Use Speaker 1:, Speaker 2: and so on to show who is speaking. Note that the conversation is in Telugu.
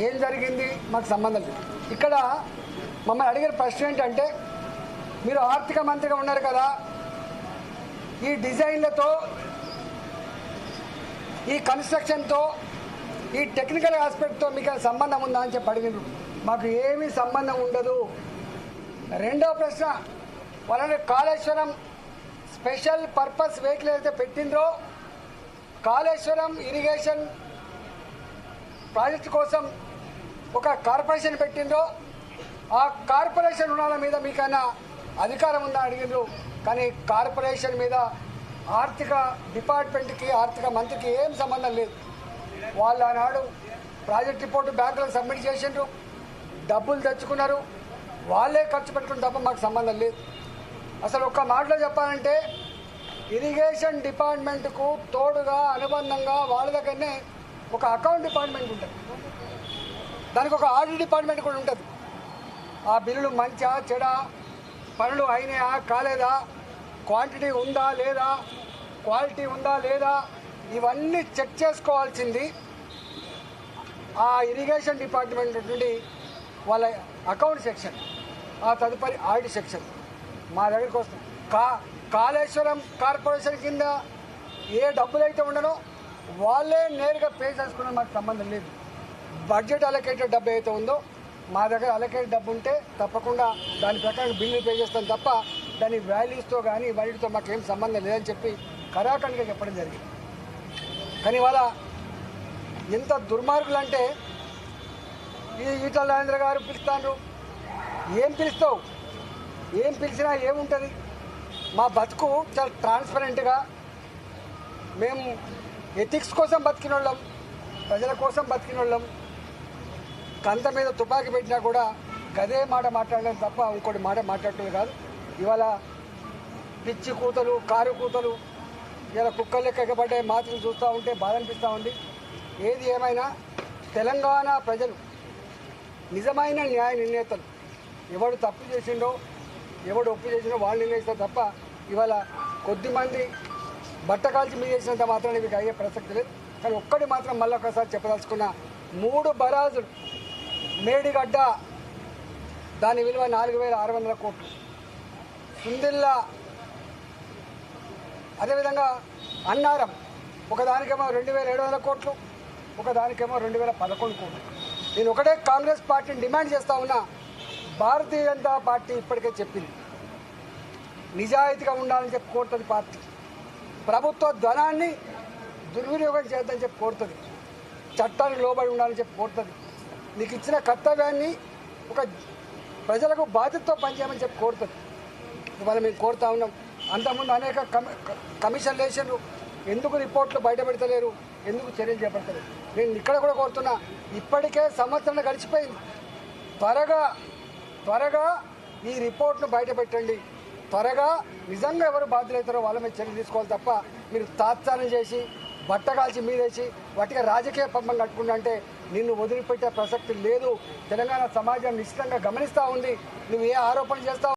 Speaker 1: ఏం జరిగింది మాకు సంబంధం లేదు. ఇక్కడ మమ్మల్ని అడిగిన ప్రశ్న ఏంటంటే, మీరు ఆర్థిక మంత్రిగా ఉన్నారు కదా, ఈ డిజైన్లతో, ఈ కన్స్ట్రక్షన్తో, ఈ టెక్నికల్ ఆస్పెక్ట్తో మీకు సంబంధం ఉందా అని చెప్పి అడిగినారు. మాకు ఏమీ సంబంధం ఉండదు. రెండో ప్రశ్న, వాళ్ళని కాళేశ్వరం స్పెషల్ పర్పస్ వెహికల్ అయితే పెట్టిండ్రో, కాళేశ్వరం ఇరిగేషన్ ప్రాజెక్టు కోసం ఒక కార్పొరేషన్ పెట్టిండ్రో, ఆ కార్పొరేషన్ రుణాల మీద మీకైనా అధికారం ఉందా అడిగిండ్రు. కానీ కార్పొరేషన్ మీద ఆర్థిక డిపార్ట్మెంట్కి, ఆర్థిక మంత్రికి ఏం సంబంధం లేదు. వాళ్ళు ఆనాడు ప్రాజెక్ట్ రిపోర్టు బ్యాంకులకు సబ్మిట్ చేసిండ్రు, డబ్బులు తెచ్చుకున్నారు, వాళ్ళే ఖర్చు పెట్టుకున్న తప్ప మాకు సంబంధం లేదు. అసలు ఒక్క మాటలో చెప్పాలంటే, ఇరిగేషన్ డిపార్ట్మెంట్కు తోడుగా అనుబంధంగా వాళ్ళ దగ్గరనే ఒక అకౌంట్ డిపార్ట్మెంట్ ఉంటుంది, దానికి ఒక ఆడిట్ డిపార్ట్మెంట్ కూడా ఉంటుంది. ఆ బిల్లులు మంచా చెడా, పనులు అయినాయా కాలేదా, క్వాంటిటీ ఉందా లేదా, క్వాలిటీ ఉందా లేదా, ఇవన్నీ చెక్ చేసుకోవాల్సింది ఆ ఇరిగేషన్ డిపార్ట్మెంట్ నుండి వాళ్ళ అకౌంట్ సెక్షన్, ఆ తదుపరి ఆడిట్ సెక్షన్ మా దగ్గరికి వస్తుంది. కాళేశ్వరం కార్పొరేషన్ కింద ఏ డబ్బులైతే ఉండనో వాళ్ళే నేరుగా పే చేసుకున్న మాకు సంబంధం లేదు. బడ్జెట్ అలొకేటెడ్ డబ్బు అయితే ఉందో మా దగ్గర అలొకేటెడ్ డబ్బు ఉంటే తప్పకుండా దాని ప్రకారం బిల్లు పే చేస్తాం తప్ప దాని వాల్యూస్తో కానీ వాటితో మాకేం సంబంధం లేదని చెప్పి కరాఖండిగా చెప్పడం జరిగింది. కానీ వాళ్ళ ఎంత దుర్మార్గులు అంటే, ఈ ఈటల రాజేంద్ర గారు పిలుస్తాను, ఏం పిలుస్తావు, ఏం పిలిచినా ఏముంటుంది. మా బతుకు చాలా ట్రాన్స్పరెంట్గా, మేము ఎథిక్స్ కోసం బతికిన వాళ్ళం, ప్రజల కోసం బతికిన వాళ్ళం. కంత మీద తుపాకీ పెట్టినా కూడా గదే మాట మాట్లాడలేదు తప్ప ఇంకోటి మాట మాట్లాడటం కాదు. ఇవాళ పిచ్చి కూతలు, కారు కూతలు, ఇలా కుక్కలు లెక్క ఎగబడ్డే మాత్రం చూస్తూ ఉంటే బాధ అనిపిస్తూ ఉంది. ఏది ఏమైనా తెలంగాణ ప్రజలు నిజమైన న్యాయ నిర్ణేతలు, ఎవడు తప్పు చేసిండో ఎవడు ఒప్పు చేసిండో వాళ్ళు నిర్ణయిస్తారు తప్ప ఇవాళ కొద్దిమంది బట్ట కాల్చి మీద చేసినంత మాత్రాన్ని మీకు అయ్యే ప్రసక్తి లేదు. కానీ ఒక్కటి మాత్రం మళ్ళీ ఒకసారి చెప్పదలుచుకున్న, 3 బరాజులు మేడిగడ్డ దాని విలువ 4,600 కోట్లు, సుందిల్లా అదేవిధంగా అన్నారం ఒకదానికేమో 2,700 కోట్లు, ఒకదానికేమో 2,011 కోట్లు. నేను ఒకటే కాంగ్రెస్ పార్టీని డిమాండ్ చేస్తా ఉన్నా, భారతీయ జనతా పార్టీ ఇప్పటికే చెప్పింది నిజాయితీగా ఉండాలని చెప్పి కోరుతుంది. పార్టీ ప్రభుత్వ ధనాన్ని దుర్వినియోగం చేయొద్దని చెప్పి కోరుతుంది, చట్టానికి లోబడి ఉండాలని చెప్పి కోరుతుంది, నీకు ఇచ్చిన కర్తవ్యాన్ని ఒక ప్రజలకు బాధ్యతతో పనిచేయమని చెప్పి కోరుతుంది. ఇవాళ మేము కోరుతా ఉన్నాం. అంతకుముందు అనేక కమిషన్లు వేసారు, ఎందుకు రిపోర్ట్లు బయట పెడతలేరు, ఎందుకు చర్యలు చేపడతలేరు. నేను ఇక్కడ కూడా కోరుతున్నా, ఇప్పటికే సంవత్సరం గడిచిపోయింది, త్వరగా ఈ రిపోర్ట్ను బయట పెట్టండి. త్వరగా నిజంగా ఎవరు బాధ్యులవుతారో వాళ్ళ మీద చర్యలు తీసుకోవాలి తప్ప మీరు తాత్సారం చేసి బట్టగాల్చి మీదేసి వాటికి రాజకీయ పబ్బం కట్టుకుంటా అంటే నిన్ను వదిలిపెట్టే ప్రసక్తి లేదు. తెలంగాణ సమాజం నిశ్చితంగా గమనిస్తూ ఉంది. నువ్వు ఏ ఆరోపణలు చేస్తావు